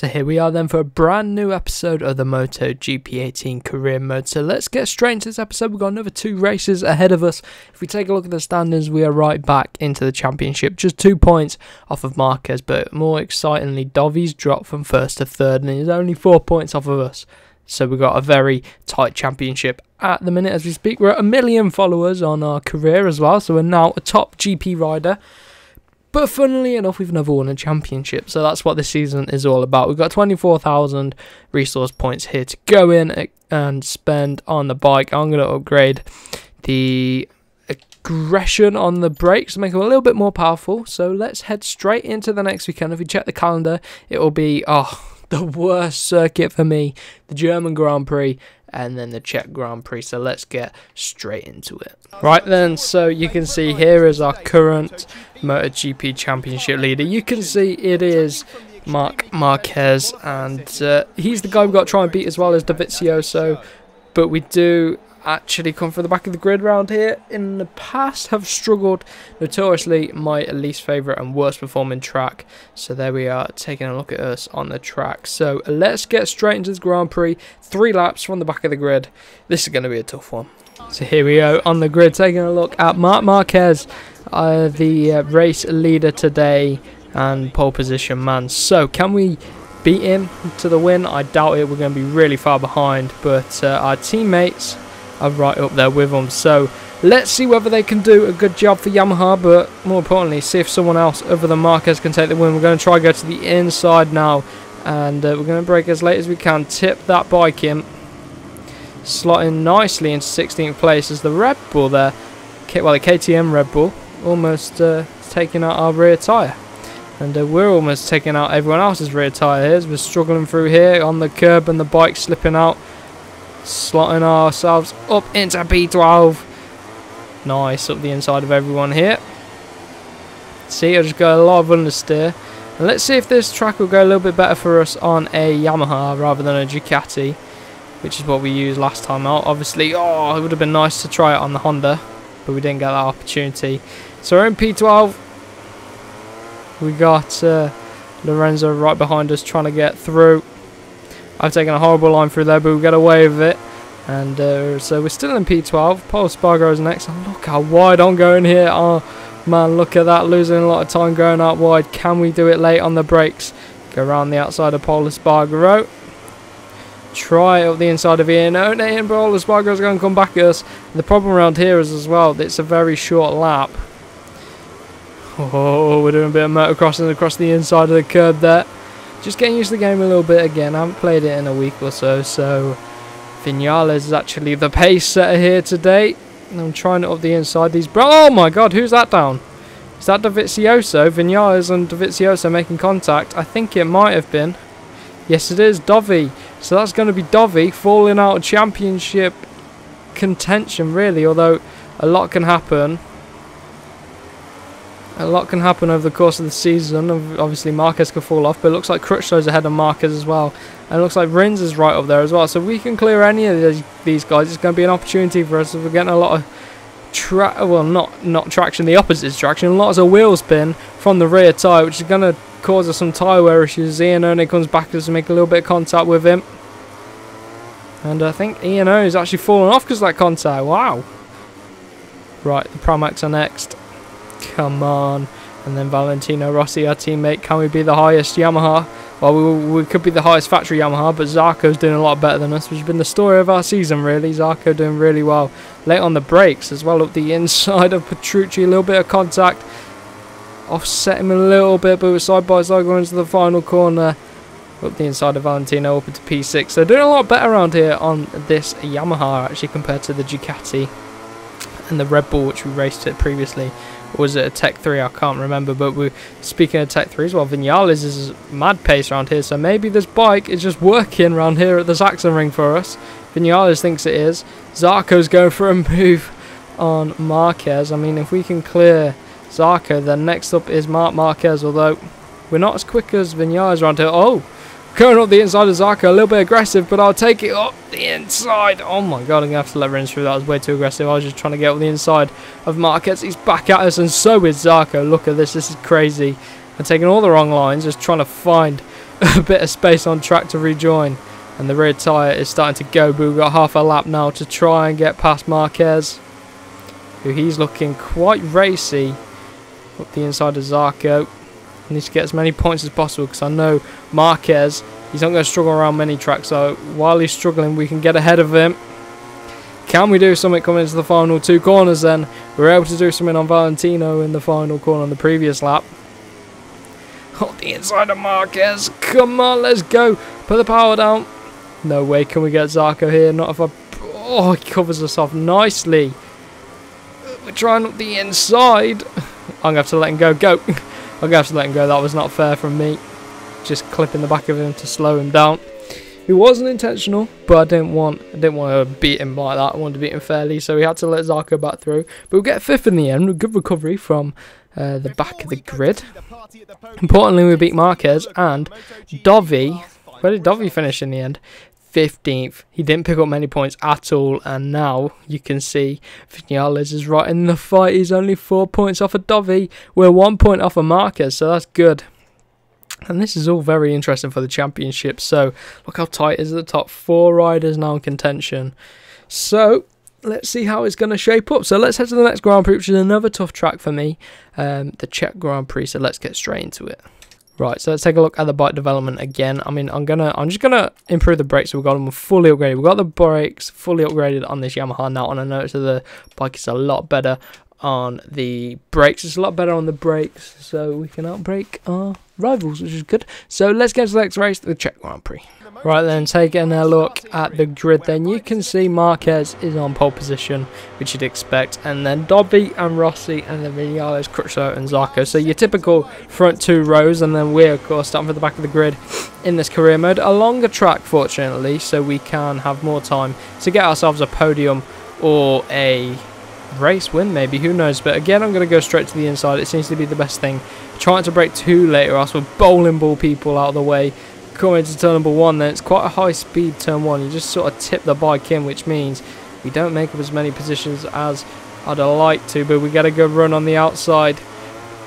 So here we are then for a brand new episode of the MotoGP 18 career mode. So let's get straight into this episode. We've got another 2 races ahead of us. If we take a look at the standings, we are right back into the championship. Just 2 points off of Marquez, but more excitingly, Dovi's dropped from 1st to 3rd and he's only 4 points off of us. So we've got a very tight championship at the minute as we speak. We're at 1 million followers on our career as well, so we're now a top GP rider. But funnily enough, we've never won a championship, so that's what this season is all about. We've got 24,000 resource points here to go in and spend on the bike. I'm going to upgrade the aggression on the brakes to make them a little bit more powerful. So let's head straight into the next weekend. If you check the calendar, it will be the worst circuit for me, the German Grand Prix and then the Czech Grand Prix. So let's get straight into it. Right then, so you can see here is our current MotoGP Championship leader. You can see it is Marc Marquez, and he's the guy we've got to try and beat as well as Dovizioso, but we do actually come from the back of the grid round here. In the past have struggled, notoriously my least favourite and worst performing track. So there we are, taking a look at us on the track. So let's get straight into this Grand Prix. 3 laps from the back of the grid. This is going to be a tough one. So here we go on the grid, taking a look at Marc Marquez, the race leader today and pole position man. So can we beat him to the win? I doubt it. We're going to be really far behind, but our teammates are right up there with them. So let's see whether they can do a good job for Yamaha, but more importantly, see if someone else other than Marquez can take the win. We're going to try and go to the inside now, and we're going to brake as late as we can, tip that bike in, slotting nicely into 16th place as the Red Bull there, well, the KTM Red Bull, almost taking out our rear tyre. And we're almost taking out everyone else's rear tyre here as we're struggling through here on the curb and the bike slipping out. Slotting ourselves up into P12. Nice, up the inside of everyone here. See, I just got a lot of understeer. And let's see if this track will go a little bit better for us on a Yamaha rather than a Ducati, which is what we used last time out. Obviously, it would have been nice to try it on the Honda, but we didn't get that opportunity. So we're in P12. We got Lorenzo right behind us trying to get through. I've taken a horrible line through there, but we get away with it. And so we're still in P12. Paul Espargaro's next. And look how wide I'm going here. Oh, man, look at that. Losing a lot of time going out wide. Can we do it late on the brakes? Go around the outside of Paul Espargaro. Try up the inside of Ian. And Paul Espargaro's going to come back at us. The problem around here is as well, it's a very short lap. Oh, we're doing a bit of motocrossing across the inside of the curb there. Just getting used to the game a little bit again. I haven't played it in a week or so. So Vinales is actually the pace setter here today. And I'm trying it up the inside. Oh my god, who's that down? Is that Dovizioso? Vinales and Dovizioso making contact. I think it might have been. Yes, it is Dovi. So that's going to be Dovi falling out of championship contention, really. Although a lot can happen. A lot can happen over the course of the season. Obviously, Marquez could fall off, but it looks like Crutchlow's ahead of Marquez as well. And it looks like Rins is right up there as well. So if we can clear any of these guys, it's going to be an opportunity for us. If we're getting a lot of not traction, the opposite traction. Lots of wheel spin from the rear tyre, which is going to cause us some tyre wear issues. Ian only comes back to us to make a little bit of contact with him. And I think Ian is actually falling off because of that contact. Wow. Right, the Pramacs are next. Come on. And then Valentino Rossi, our teammate. Can we be the highest Yamaha? Well, we could be the highest factory Yamaha, but Zarco's doing a lot better than us, which has been the story of our season, really. Zarco doing really well. Late on the brakes as well, up the inside of Petrucci. A little bit of contact. Offset him a little bit, but we're side by side going into the final corner. Up the inside of Valentino, up into P6. They're doing a lot better around here on this Yamaha, actually, compared to the Ducati and the Red Bull, which we raced it previously. Or was it a Tech 3? I can't remember. But we're speaking of Tech 3 as well. Vinales is mad pace around here. So maybe this bike is just working around here at the Saxon Ring for us. Vinales thinks it is. Zarco's going for a move on Marquez. I mean, if we can clear Zarco, then next up is Marc Marquez. Although we're not as quick as Vinales around here. Oh, going up the inside of Zarco. A little bit aggressive, but I'll take it up the inside. Oh my god, I'm going to have to let Rins through. That was way too aggressive. I was just trying to get up the inside of Marquez. He's back at us, and so is Zarco. Look at this. This is crazy. I'm taking all the wrong lines, just trying to find a bit of space on track to rejoin. And the rear tyre is starting to go, but we've got half a lap now to try and get past Marquez, who he's looking quite racy up the inside of Zarco. I need to get as many points as possible because I know Marquez, he's not going to struggle around many tracks, so while he's struggling we can get ahead of him. Can we do something coming into the final 2 corners then? We were able to do something on Valentino in the final corner on the previous lap. Up the inside of Marquez, come on, let's go, put the power down. No way can we get Zarco here, not if I... Oh, he covers us off nicely. We're trying up the inside. I'm going to have to let him go. Go. I'm going to have to let him go. That was not fair from me. Just clipping the back of him to slow him down. It wasn't intentional, but I didn't want to beat him like that. I wanted to beat him fairly, so we had to let Zarco back through. But we'll get 5th in the end. Good recovery from the back of the grid. Importantly, we beat Marquez and Dovi. Where did Dovi finish in the end? 15th. He didn't pick up many points at all, and now you can see Vinales is right in the fight. He's only 4 points off of Dovi. We're 1 point off of Marquez, so that's good. And this is all very interesting for the championship. So look how tight it is at the top. 4 riders now in contention. So let's see how it's going to shape up. So let's head to the next Grand Prix, which is another tough track for me, the Czech Grand Prix. So let's get straight into it. Right, so let's take a look at the bike development again. I mean, I'm just gonna improve the brakes. So we've got them fully upgraded. We've got the brakes fully upgraded on this Yamaha now, and I noticed that the bike is a lot better on the brakes. It's a lot better on the brakes, so we can outbrake our rivals, which is good. So let's get to the next race, the Czech Grand Prix. Right then, taking a look at the grid, then you can see Marquez is on pole position, which you'd expect, and then Dobby and Rossi, and then Vinales, Crutchlow and Zarco. So your typical front 2 rows, and then we're of course starting from the back of the grid in this career mode. A longer track, fortunately, so we can have more time to get ourselves a podium or a race win, maybe, who knows. But again, I'm going to go straight to the inside. It seems to be the best thing. Trying to brake too late, or else we're bowling ball people out of the way. Coming into turn number 1, then it's quite a high speed turn 1. You just sort of tip the bike in, which means we don't make up as many positions as I'd like to, but we get a good run on the outside.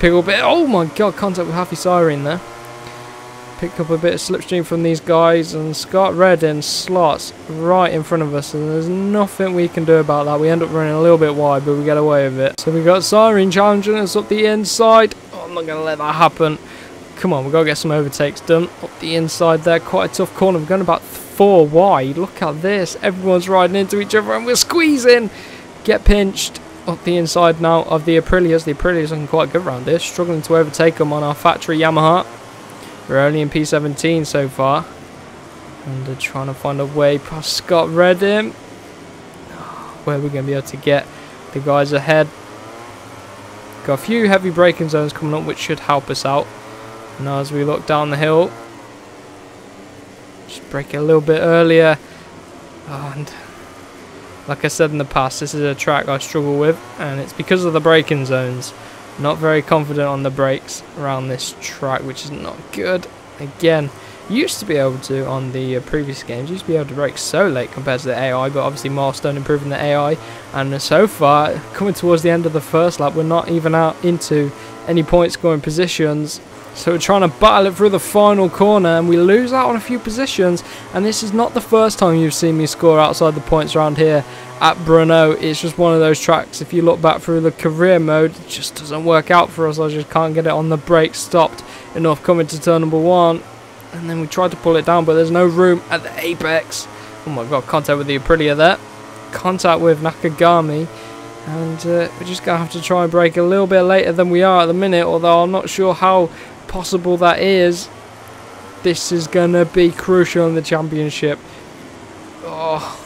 Pick up a bit, oh my god, contact with Happy Siren there. Pick up a bit of slipstream from these guys, and Scott Redding slots right in front of us, and there's nothing we can do about that. We end up running a little bit wide, but we get away with it. So we got Siren challenging us up the inside. Oh, I'm not going to let that happen. Come on, we've got to get some overtakes done up the inside there. Quite a tough corner. We're going about 4 wide. Look at this. Everyone's riding into each other and we're squeezing. Get pinched up the inside now of the Aprilias. The Aprilias looking quite good around here. Struggling to overtake them on our factory Yamaha. We're only in P17 so far. And they're trying to find a way past Scott Redding. Where are we going to be able to get the guys ahead? Got a few heavy braking zones coming up, which should help us out. Now as we look down the hill, just brake it a little bit earlier. And like I said in the past, this is a track I struggle with, and it's because of the braking zones. Not very confident on the brakes around this track, which is not good. Again, used to be able to on the previous games, used to be able to brake so late compared to the AI, but obviously Milestone improving the AI, and so far, coming towards the end of the first lap, we're not even out into any point scoring positions. So we're trying to battle it through the final corner, and we lose out on a few positions. And this is not the first time you've seen me score outside the points around here at Brno. It's just one of those tracks, if you look back through the career mode, it just doesn't work out for us. I just can't get it on the brake stopped enough coming to turn number 1. And then we tried to pull it down, but there's no room at the apex. Oh my god, contact with the Aprilia there. Contact with Nakagami. And we're just going to have to try and brake a little bit later than we are at the minute, although I'm not sure how possible that is. This is going to be crucial in the championship. Oh,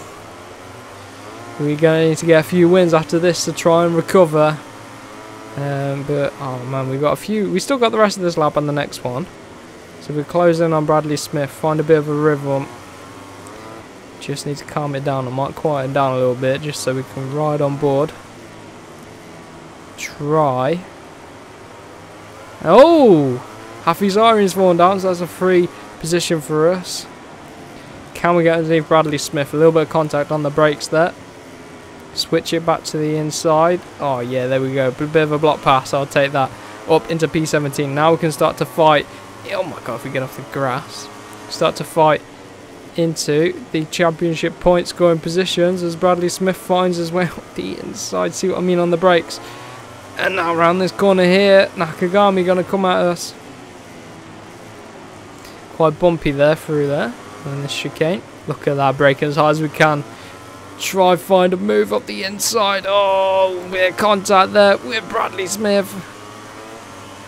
we're going to need to get a few wins after this to try and recover. But oh man, we've got a few. We still got the rest of this lap on the next one. So we're closing on Bradley Smith. Find a bit of a rhythm. Just need to calm it down. I might quieten down a little bit just so we can ride on board. Try. Oh! Hafizarin's fallen down, so that's a free position for us. Can we get underneath Bradley Smith? A little bit of contact on the brakes there. Switch it back to the inside. Oh yeah, there we go. A bit of a block pass, I'll take that. Up into P17. Now we can start to fight Oh my god, if we get off the grass. Start to fight into the championship point scoring positions as Bradley Smith finds his way up the inside. See what I mean on the brakes. And now around this corner here, Nakagami going to come at us. Quite bumpy there through there in this chicane. Look at that, braking as hard as we can. Try find a move up the inside. Oh, we're contact there with Bradley Smith.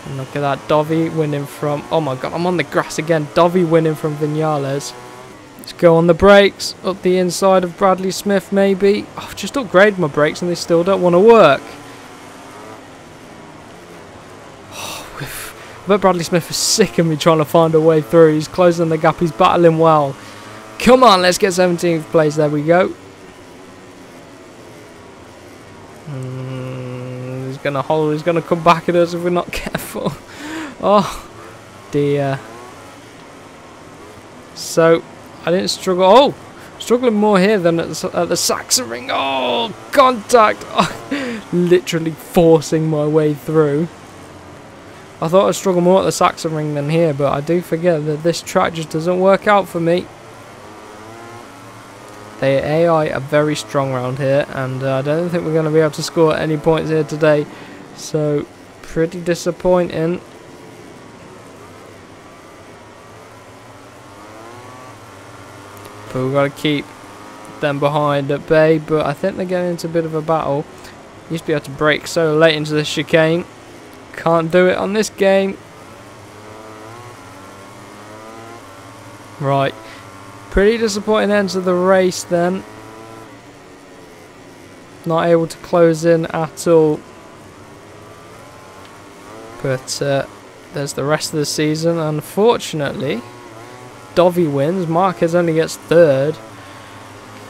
And look at that, Dovi winning from... Oh my god, I'm on the grass again. Dovi winning from Vinales. Let's go on the brakes. Up the inside of Bradley Smith, maybe. Oh, I've just upgraded my brakes and they still don't want to work. I bet Bradley Smith is sick of me trying to find a way through. He's closing the gap. He's battling well. Come on, let's get 17th place. There we go. He's going to hold. He's going to come back at us if we're not careful. Oh, dear. So, I didn't struggle. Oh, struggling more here than at the Sachsenring. Oh, contact. Oh, literally forcing my way through. I thought I'd struggle more at the Sachsenring than here, but I do forget that this track just doesn't work out for me. The AI are very strong around here, and I don't think we're going to be able to score any points here today. So, pretty disappointing. But we've got to keep them behind at bay, but I think they're getting into a bit of a battle. Used to be able to brake so late into the chicane. Can't do it on this game. Right. Pretty disappointing end to the race then. Not able to close in at all. But there's the rest of the season. Unfortunately, Dovi wins. Marquez only gets third.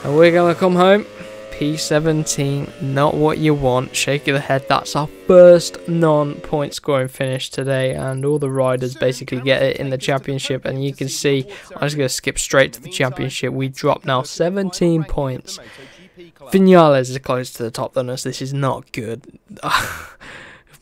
And we're going to come home. P17, not what you want. Shake of the head. That's our first non-point scoring finish today, and all the riders basically get it in the championship. And you can see, I'm just going to skip straight to the championship. We drop now 17 points. Vinales is close to the top than us. This is not good.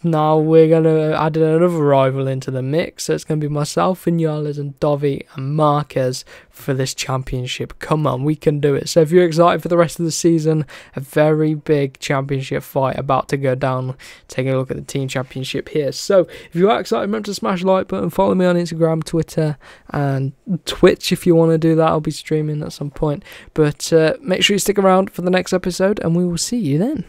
Now we're going to add another rival into the mix. So it's going to be myself, Vinales, and Dovi and Marquez for this championship. Come on, we can do it. So if you're excited for the rest of the season, a very big championship fight about to go down. Taking a look at the team championship here. So if you are excited, remember to smash the like button. Follow me on Instagram, Twitter, and Twitch if you want to do that. I'll be streaming at some point. But make sure you stick around for the next episode, and we will see you then.